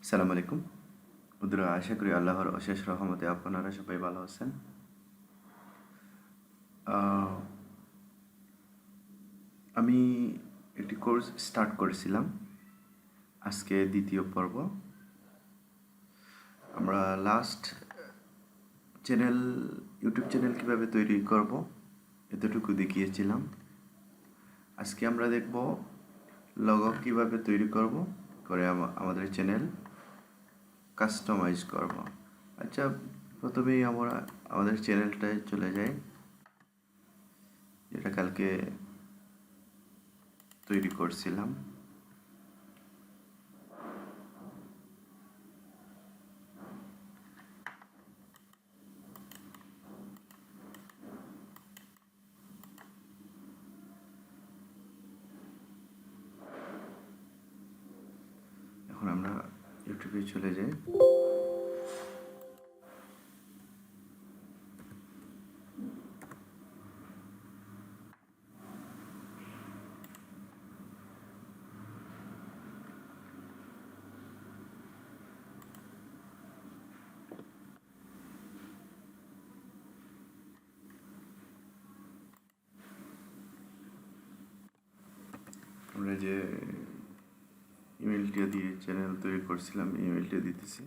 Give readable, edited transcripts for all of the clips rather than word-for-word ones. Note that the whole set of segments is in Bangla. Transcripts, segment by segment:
আসসালামু আলাইকুম বন্ধুরা, আশা করি আল্লাহর অশেষ রহমতে আপনারা সবাই ভালো আছেন। আমি একটি কোর্স স্টার্ট করেছিলাম, আজকে দ্বিতীয় পর্ব। আমরা লাস্ট ইউটিউব চ্যানেল কীভাবে তৈরি করব এতটুকু দেখিয়েছিলাম। আজকে আমরা দেখব লগো কীভাবে তৈরি করব, করে আমাদের চ্যানেল কাস্টমাইজ করব। আচ্ছা, প্রথমেই আমরা আমাদের চ্যানেলটায় চলে যাই, যেটা কালকে তৈরি করছিলাম। এখন আমরা ইউটিউবে চলে যাই। আমরা যে ইমেলটা দিয়ে চ্যানেল তৈরি করছিলাম, ইমেলটা দিতেছি।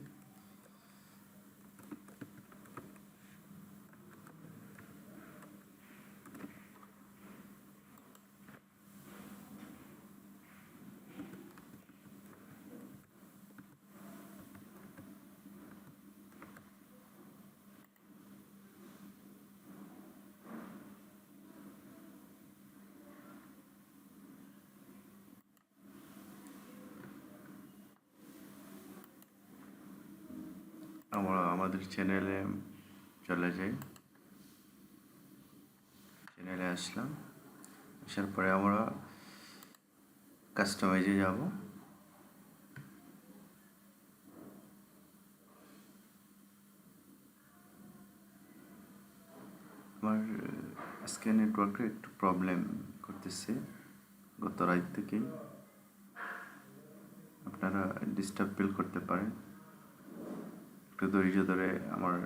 আমরা আমাদের চ্যানেলে চলে যাই, চ্যানেলে আসলাম। আসার পরে আমরা কাস্টমাইজে যাব। আমার আজকে নেটওয়ার্কে একটু প্রবলেম করতেছে গত রাত থেকেই, আপনারা ডিস্টার্ব ফিল করতে পারেন। একটু ধৈর্য ধরে আমার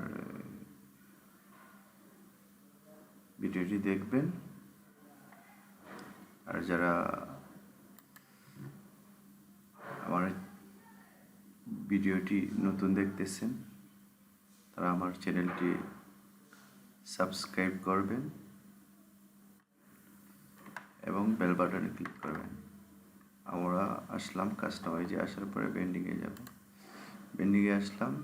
ভিডিওটি দেখবেন। আর যারা আমার ভিডিওটি নতুন দেখতেছেন, তারা আমার চ্যানেলটি সাবস্ক্রাইব করবেন এবং বেল বাটনে ক্লিক করবেন। আমরা আসলাম কাস্টমাইজে, আসার পরে বেন্ডিংয়ে যাব। বেন্ডিংয়ে আসলাম।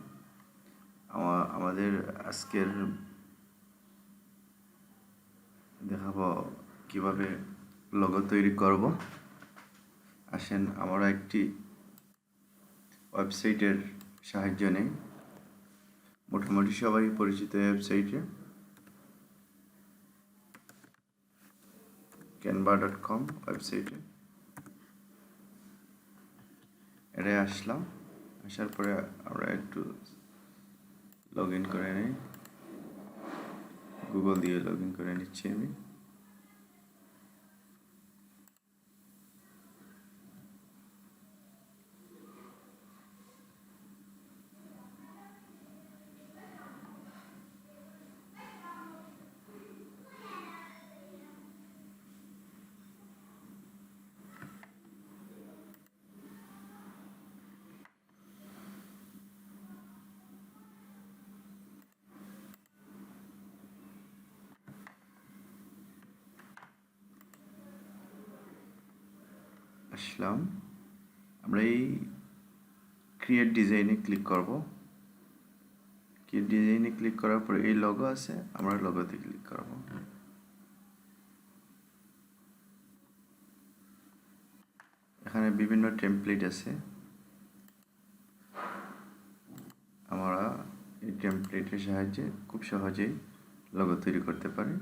আমাদের আজকের দেখাবো কিভাবে লোগো তৈরি করব। আসেন আমরা একটি ওয়েবসাইটের সাহায্য নেই, মোটামুটি সবাই পরিচিত ওয়েবসাইটে canva.com ওয়েবসাইটে এটা আসলাম। আসার পরে আমরা একটু লগ ইন করে নিই, গুগল দিয়ে লগ ইন করে নিচ্ছি আমি। আসলাম, আমরা এই ক্রিয়েট ডিজাইনে ক্লিক করব। ক্রিয়েট ডিজাইনে ক্লিক করার পরে এই লোগো আছে, আমরা লোগোতে ক্লিক করব। এখানে বিভিন্ন টেমপ্লেট আছে, আমরা এই টেমপ্লেটের সাহায্যে খুব সহজেই লোগো তৈরি করতে পারি।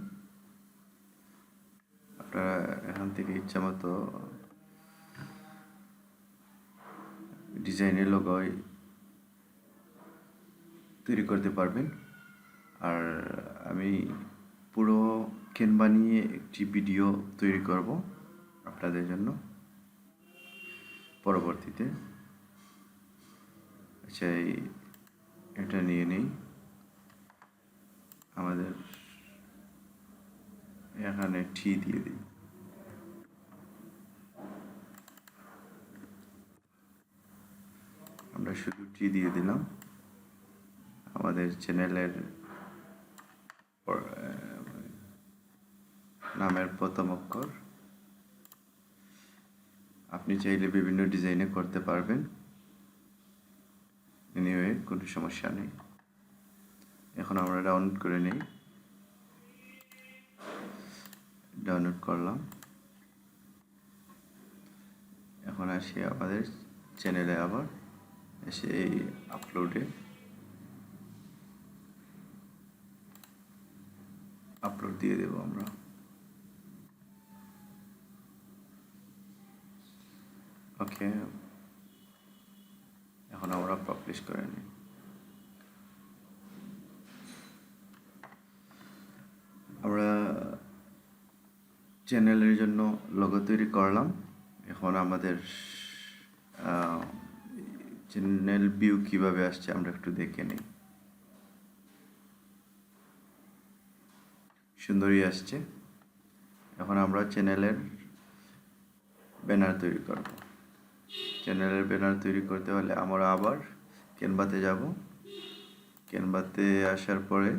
আপনারা এখান থেকে ইচ্ছা মতো ডিজাইনের লোগো তৈরি করতে পারবেন। আর আমি পুরো ক্যানভা নিয়ে একটি ভিডিও তৈরি করব আপনাদের জন্য পরবর্তীতে। চাই এটা নিয়ে নিই। আমাদের এখানে টি দিয়ে দিই। আমরা শুধু টি দিয়ে দিলাম। আমাদের চ্যানেলের নামের প্রথম অক্ষর। আপনি চাইলে বিভিন্ন ডিজাইনে করতে পারবেন, এনিওয়ে কোনো সমস্যা নেই। এখন আমরা ডাউনলোড করে নিই। ডাউনলোড করলাম। এখন আসি আমাদের চ্যানেলে, আবার এসে এই আপলোড দিয়ে দেব আমরা। ওকে, এখন আমরা পাবলিশ করে নিই। আমরা চ্যানেলের জন্য লোগো তৈরি করলাম। এখন আমাদের চ্যানেল ভিউ কিভাবে আসছে আমরা একটু দেখে নিই। সুন্দরই আসছে। এখন আমরা চ্যানেলের ব্যানার তৈরি করব। চ্যানেলের ব্যানার তৈরি করতে হলে আমরা আবার ক্যানভাতে যাব। ক্যানভাতে আসার পরে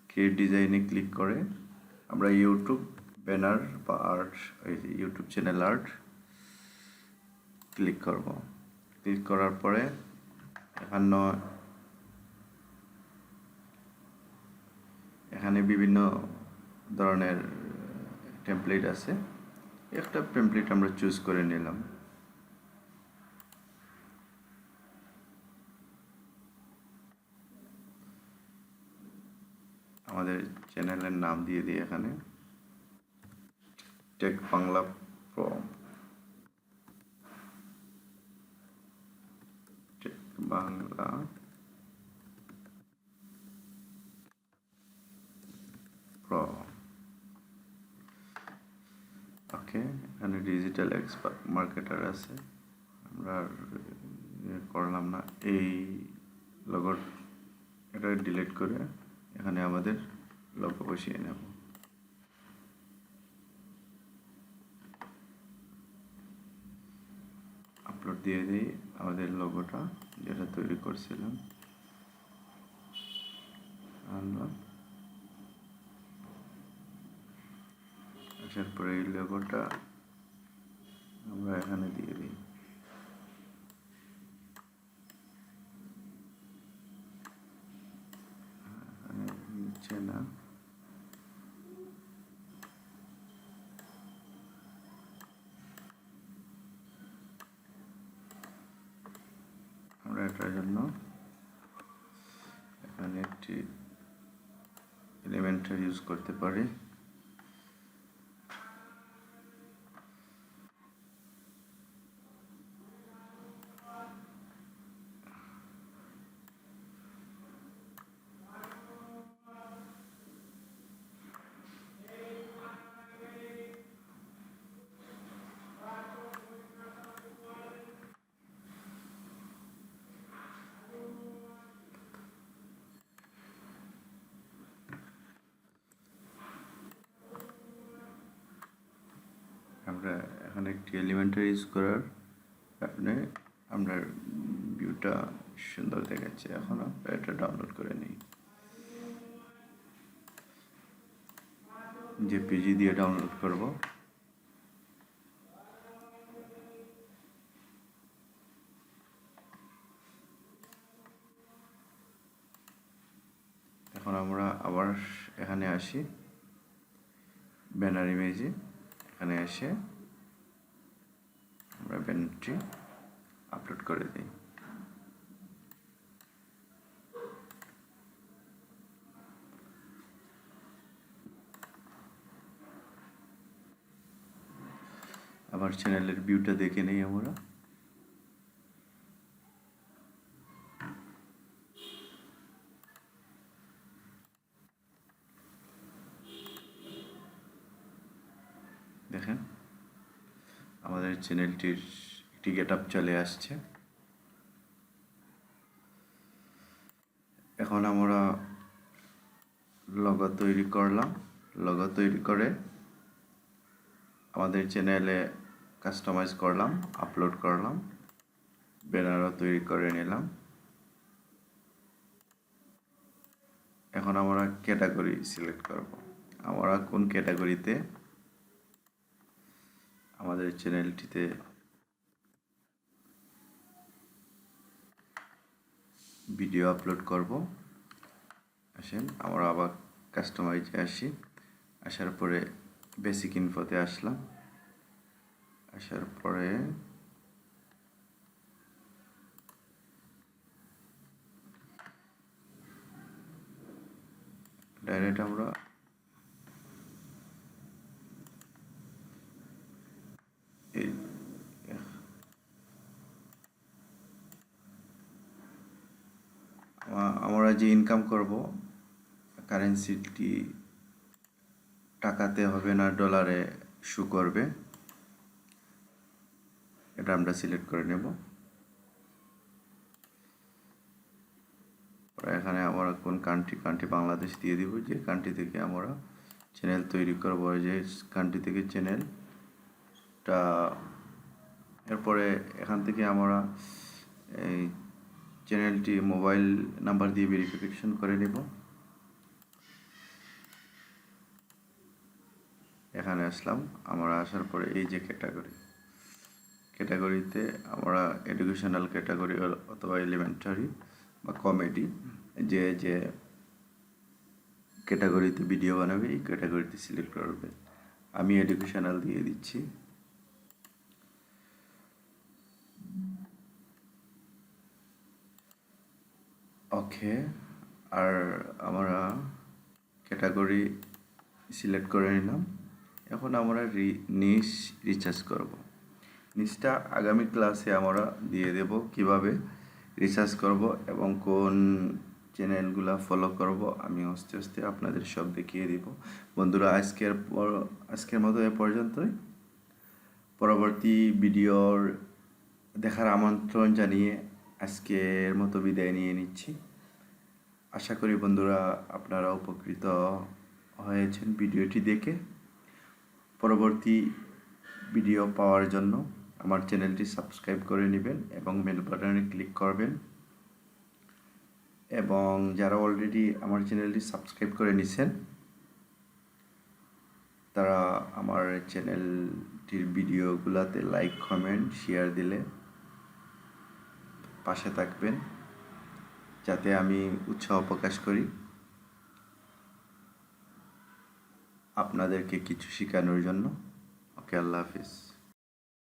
ক্রিয়েট ডিজাইনে ক্লিক করে আমরা ইউটিউব ব্যানার বা art, YouTube channel art click করব। ক্লিক করার পরে এখানে বিভিন্ন ধরনের টেমপ্লেট আছে। একটা টেমপ্লেট আমরা চুজ করে নিলাম। আমাদের চ্যানেলের নাম দিয়ে দিই এখানে tech Bangla pro. Tech Bangla pro. Okay, এখানে ডিজিটাল এক্সপার্ট মার্কেটার আছে, আমরা করলাম না। এই লোগো এটা ডিলিট করে এখানে আমাদের লোগো বসিয়ে নেব। আপলোড দিয়ে দিই আমাদের লোগোটা যেটা তৈরি করছিলাম। আসার পরে এই লোগোটা আমরা এখানে দিয়ে দিই। নিচ্ছে না, আমরা এটার জন্য এখানে একটি এলিমেন্ট ইউজ করতে পারি। আমরা এখানে একটি এলিমেন্টারি ইউজ করার কারণে আমরা ভিউটা সুন্দর দেখাচ্ছে। এখন আমরা এটা ডাউনলোড করে নিই। জেপিজি দিয়ে ডাউনলোড করব। এখন আমরা আবার এখানে আসি, ব্যানার ইমেজে এখানে এসে আমরা ব্যানারটি আপলোড করে দিই। আবার চ্যানেলের ভিউটা দেখে নেই আমরা। দেখেন আমাদের চ্যানেলটির একটি গেটআপ চলে আসছে। এখন আমরা লোগো তৈরি করলাম। লোগো তৈরি করে আমাদের চ্যানেলে কাস্টমাইজ করলাম, আপলোড করলাম, ব্যানারও তৈরি করে নিলাম। এখন আমরা ক্যাটাগরি সিলেক্ট করব। আমরা কোন ক্যাটাগরিতে আমাদের চ্যানেলটিতে ভিডিও আপলোড করব। আসেন আমরা আবার কাস্টমাইজে আসি। আসার পরে বেসিক ইনফোতে আসলাম। আসার পরে ডাইরেক্ট আমরা আমরা যে ইনকাম করব কারেন্সিটি টাকাতে হবে না ডলারে শো করবে, এটা আমরা সিলেক্ট করে নেব। এখানে আমরা কোন কান্ট্রি বাংলাদেশ দিয়ে দিব, যে কান্ট্রি থেকে আমরা চ্যানেল তৈরি করব, যে কান্ট্রি থেকে চ্যানেলটা। এরপরে এখান থেকে আমরা এই চ্যানেলটি মোবাইল নাম্বার দিয়ে ভেরিফিকেশন করে নেব। এখানে আসলাম। আমরা আসার পরে এই যে ক্যাটাগরিতে আমরা এডুকেশনাল ক্যাটাগরি অথবা এলিমেন্টারি বা কমেডি, যে যে ক্যাটাগরিতে ভিডিও বানাবে এই ক্যাটাগরিতে সিলেক্ট করবে। আমি এডুকেশনাল দিয়ে দিচ্ছি। ওকে, আর আমরা ক্যাটাগরি সিলেক্ট করে নিলাম। এখন আমরা নিশ রিচার্জ করব। নিচটা আগামী ক্লাসে আমরা দিয়ে দেব কিভাবে রিসার্চ করব এবং কোন চ্যানেলগুলো ফলো করব। আমি আস্তে আস্তে আপনাদের সব দেখিয়ে দিব। বন্ধুরা, আজকের মতো এ পর্যন্তই। পরবর্তী ভিডিওর দেখার আমন্ত্রণ জানিয়ে আজকের মতো বিদায় নিয়ে নিচ্ছি। আশা করি বন্ধুরা আপনারা উপকৃত হয়েছেন ভিডিওটি দেখে। পরবর্তী ভিডিও পাওয়ার জন্য আমার চ্যানেলটি সাবস্ক্রাইব করে নেবেন এবং বেল বাটনে ক্লিক করবেন। এবং যারা অলরেডি আমার চ্যানেলটি সাবস্ক্রাইব করে নিছেন তারা আমার চ্যানেলটির ভিডিওগুলোতে লাইক, কমেন্ট, শেয়ার দিলে পাশে থাকবেন, যাতে আমি উৎসাহ প্রকাশ করি আপনাদেরকে কিছু শেখানোর জন্য। ওকে, আল্লাহ হাফিজ।